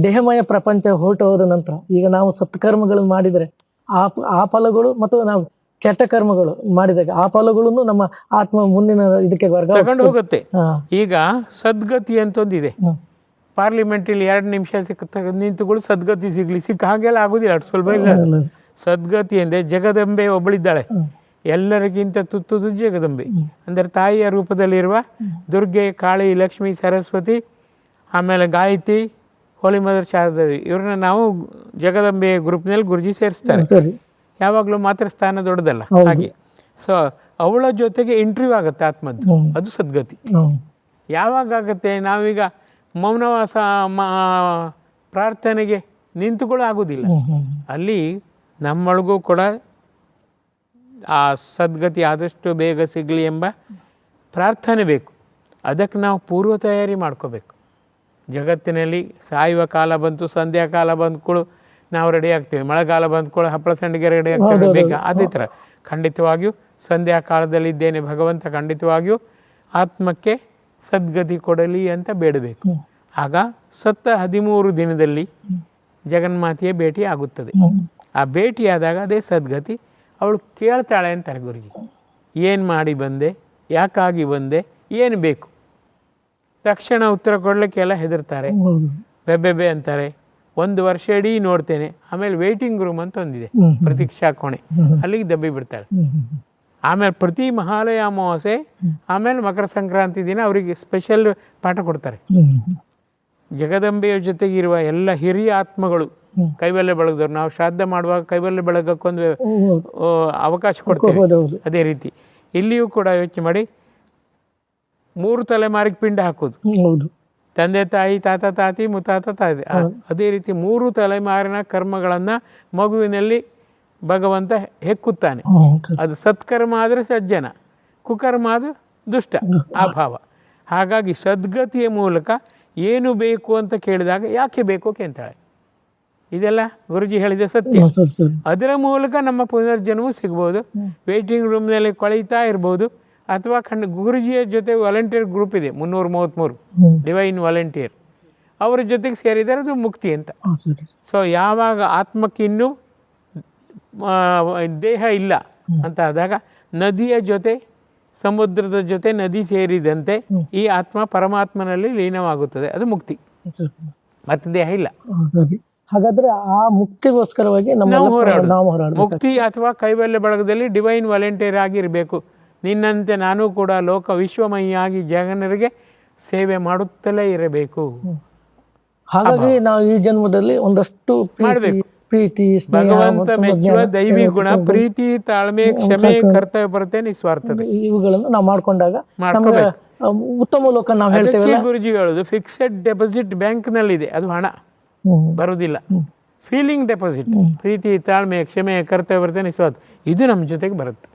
ದೇಹಮಯ ಪ್ರಪಂಚ ಹೊರಟು ಹೋದ ನಂತರ ಈಗ ನಾವು ಸತ್ಕರ್ಮಗಳನ್ನು ಮಾಡಿದರೆ ಆ ಫಲಗಳು ಮತ್ತು ನಾವು ಕೆಟ್ಟ ಕರ್ಮಗಳು ಮಾಡಿದಾಗ ಆ ಫಲಗಳನ್ನು ನಮ್ಮ ಆತ್ಮ ಮುಂದಿನ ಇದಕ್ಕೆ ತಗೊಂಡು ಹೋಗುತ್ತೆ. ಈಗ ಸದ್ಗತಿ ಅಂತ ಒಂದಿದೆ. ಪಾರ್ಲಿಮೆಂಟಲ್ಲಿ 2 ನಿಮಿಷ ನಿಂತುಗಳು ಸದ್ಗತಿ ಸಿಕ್ಕ ಹಾಗೆಲ್ಲ ಆಗೋದಿಲ್ಲ, ಅಷ್ಟು ಸುಲಭ ಇಲ್ಲ. ಸದ್ಗತಿ ಅಂದರೆ ಜಗದಂಬೆ ಒಬ್ಬಳಿದ್ದಾಳೆ, ಎಲ್ಲರಿಗಿಂತ ತುತ್ತುದು ಜಗದಂಬೆ ಅಂದರೆ ತಾಯಿಯ ರೂಪದಲ್ಲಿರುವ ದುರ್ಗೆ, ಕಾಳಿ, ಲಕ್ಷ್ಮಿ, ಸರಸ್ವತಿ, ಆಮೇಲೆ ಗಾಯತ್ರಿ, ಹೋಲಿ ಮದರ್ ಶಾರದೇವಿ, ಇವ್ರನ್ನ ನಾವು ಜಗದಂಬೆ ಗ್ರೂಪ್ನಲ್ಲಿ ಗುರುಜಿ ಸೇರಿಸ್ತಾರೆ. ಯಾವಾಗಲೂ ಮಾತ್ರ ಸ್ಥಾನ ದೊಡ್ಡದಲ್ಲ ಹಾಗೆ. ಸೊ ಅವಳ ಜೊತೆಗೆ ಇಂಟರ್ವ್ಯೂ ಆಗುತ್ತೆ ಆತ್ಮದ್ದು, ಅದು ಸದ್ಗತಿ. ಯಾವಾಗ ಆಗುತ್ತೆ? ನಾವೀಗ ಮೌನವಾಸ ಪ್ರಾರ್ಥನೆಗೆ ನಿಂತುಗಳು ಆಗೋದಿಲ್ಲ. ಅಲ್ಲಿ ನಮ್ಮೊಳಗೂ ಕೂಡ ಆ ಸದ್ಗತಿ ಆದಷ್ಟು ಬೇಗ ಸಿಗಲಿ ಎಂಬ ಪ್ರಾರ್ಥನೆ ಬೇಕು. ಅದಕ್ಕೆ ನಾವು ಪೂರ್ವ ತಯಾರಿ ಮಾಡ್ಕೋಬೇಕು. ಜಗತ್ತಿನಲ್ಲಿ ಸಾಯುವ ಕಾಲ ಬಂತು, ಸಂಧ್ಯಾ ಕಾಲ ಬಂದ್ಕೊಳ್ಳು ನಾವು ರೆಡಿ ಆಗ್ತೇವೆ, ಮಳೆಗಾಲ ಬಂದ್ಕೊಳ್ಳು ಹಪ್ಪಳ ಸಂಡಿಗೆ ರೆಡಿ ಆಗ್ತೇವೆ ಬೇಗ. ಅದೇ ಥರ ಖಂಡಿತವಾಗಿಯೂ ಸಂಧ್ಯಾ ಕಾಲದಲ್ಲಿದ್ದೇನೆ ಭಗವಂತ ಖಂಡಿತವಾಗಿಯೂ ಆತ್ಮಕ್ಕೆ ಸದ್ಗತಿ ಕೊಡಲಿ ಅಂತ ಬೇಡಬೇಕು. ಆಗ ಸತ್ತ 13 ದಿನದಲ್ಲಿ ಜಗನ್ಮಾತೆಯ ಭೇಟಿ ಆಗುತ್ತದೆ. ಆ ಭೇಟಿಯಾದಾಗ ಅದೇ ಸದ್ಗತಿ. ಅವಳು ಕೇಳ್ತಾಳೆ ಅಂತಾರೆ ಗುರುಜಿ, ಏನು ಮಾಡಿ ಬಂದೆ, ಯಾಕಾಗಿ ಬಂದೆ, ಏನು ಬೇಕು. ತಕ್ಷಣ ಉತ್ತರ ಕೊಡಲಿಕ್ಕೆಲ್ಲ ಹೆದರ್ತಾರೆ, ಬೆಬ್ಬೆಬೆ ಅಂತಾರೆ. 1 ವರ್ಷ ಇಡೀ ನೋಡ್ತೇನೆ. ಆಮೇಲೆ ವೇಟಿಂಗ್ ರೂಮ್ ಅಂತ ಒಂದಿದೆ, ಪ್ರತೀಕ್ಷಾ ಕೋಣೆ, ಅಲ್ಲಿಗೆ ದಬ್ಬಿ ಬಿಡ್ತಾಳೆ. ಆಮೇಲೆ ಪ್ರತಿ ಮಹಾಲಯ ಅಮಾವಾಸ್ಯೆ ಆಮೇಲೆ ಮಕರ ಸಂಕ್ರಾಂತಿ ದಿನ ಅವರಿಗೆ ಸ್ಪೆಷಲ್ ಪಾಠ ಕೊಡ್ತಾರೆ. ಜಗದಂಬೆಯ ಜೊತೆಗಿರುವ ಎಲ್ಲ ಹಿರಿಯ ಆತ್ಮಗಳು ಕೈವಲ್ಯ ಬೆಳಗ್ದವ್ರು, ನಾವು ಶ್ರಾದ್ದ ಮಾಡುವಾಗ ಕೈವಲ್ಯ ಬೆಳಗಕ್ಕೊಂದು ಅವಕಾಶ ಕೊಡ್ತೇವೆ. ಅದೇ ರೀತಿ ಇಲ್ಲಿಯೂ ಕೂಡ ಯೋಚನೆ ಮಾಡಿ 3 ತಲೆಮಾರಿಗೆ ಪಿಂಡ ಹಾಕೋದು, ತಂದೆ ತಾಯಿ, ತಾತ ತಾತಿ, ಮುತ್ತಾತ ತಾಯಿ. ಅದೇ ರೀತಿ 3 ತಲೆಮಾರಿನ ಕರ್ಮಗಳನ್ನು ಮಗುವಿನಲ್ಲಿ ಭಗವಂತ ಹೆಕ್ಕುತ್ತಾನೆ. ಅದು ಸತ್ಕರ್ಮ ಆದರೆ ಸಜ್ಜನ, ಕುಕರ್ಮ ಆದರೆ ದುಷ್ಟ, ಆ ಭಾವ. ಹಾಗಾಗಿ ಸದ್ಗತಿಯ ಮೂಲಕ ಏನು ಬೇಕು ಅಂತ ಕೇಳಿದಾಗ ಯಾಕೆ ಬೇಕು ಕೇಳ್ತಾಳೆ. ಇದೆಲ್ಲ ಗುರುಜಿ ಹೇಳಿದ ಸತ್ಯ. ಅದರ ಮೂಲಕ ನಮ್ಮ ಪುನರ್ಜನ್ಮವು ಸಿಗ್ಬೋದು. ವೇಟಿಂಗ್ ರೂಮ್ನಲ್ಲಿ ಕೊಳೀತಾ ಇರ್ಬೋದು, ಅಥವಾ ಗುರುಜಿಯ ಜೊತೆ ವಾಲಂಟಿಯರ್ ಗ್ರೂಪ್ ಇದೆ 333 ಡಿವೈನ್ ವಾಲಂಟಿಯರ್, ಅವರ ಜೊತೆಗೆ ಸೇರಿದರೆ ಅದು ಮುಕ್ತಿ ಅಂತ. ಸೊ ಯಾವಾಗ ಆತ್ಮಕ್ಕೆ ಇನ್ನೂ ದೇಹ ಇಲ್ಲ ಅಂತ ಆದಾಗ ನದಿಯ ಜೊತೆ, ಸಮುದ್ರದ ಜೊತೆ ನದಿ ಸೇರಿದಂತೆ ಈ ಆತ್ಮ ಪರಮಾತ್ಮನಲ್ಲಿ ಲೀನವಾಗುತ್ತದೆ, ಅದು ಮುಕ್ತಿ. ಮತ್ತೆ ದೇಹ ಇಲ್ಲ. ಹಾಗಾದ್ರೆ ಆ ಮುಕ್ತಿಗೋಸ್ಕರವಾಗಿ ನಾವು ಹೋರಾಡೋದು. ಮುಕ್ತಿ ಅಥವಾ ಕೈವಲ್ಯ ಬಳಗದಲ್ಲಿ ಡಿವೈನ್ ವಾಲಂಟಿಯರ್ ಆಗಿರಬೇಕು. ನಿನ್ನಂತೆ ನಾನು ಕೂಡ ಲೋಕ ವಿಶ್ವಮಯಿಯಾಗಿ ಜನರಿಗೆ ಸೇವೆ ಮಾಡುತ್ತಲೇ ಇರಬೇಕು. ಹಾಗಾಗಿ ನಾವು ಈ ಜನ್ಮದಲ್ಲಿ ಒಂದಷ್ಟು ಮಾಡಬೇಕು. ಪ್ರೀತಿ, ಭಗವಂತ ಮೆಚ್ಚುವ ದೈವಿ ಗುಣ, ಪ್ರೀತಿ, ತಾಳ್ಮೆ, ಕ್ಷಮೆ, ಕರ್ತವ್ಯ ಪರತೆ, ನಿಸ್ವಾರ್ಥತೆ, ಇವುಗಳನ್ನು ನಾವು ಮಾಡ್ಕೊಂಡಾಗ ಉತ್ತಮ ಲೋಕ ನಾವು ಹೇಳ್ತೇವೆ. ಗುರುಜಿ ಹೇಳೋದು ಫಿಕ್ಸೆಡ್ ಡೆಪಾಸಿಟ್ ಬ್ಯಾಂಕ್ನಲ್ಲಿದೆ, ಅದು ಹಣ ಬರುವುದಿಲ್ಲ. ಫೀಲಿಂಗ್ ಡೆಪಾಸಿಟ್, ಪ್ರೀತಿ, ತಾಳ್ಮೆ, ಕ್ಷಮೆ, ಕರ್ತವ್ಯ ಪರತೆ, ನಿಸ್ವಾರ್ಥ, ಇದು ನಮ್ಮ ಜೊತೆಗೆ ಬರುತ್ತೆ.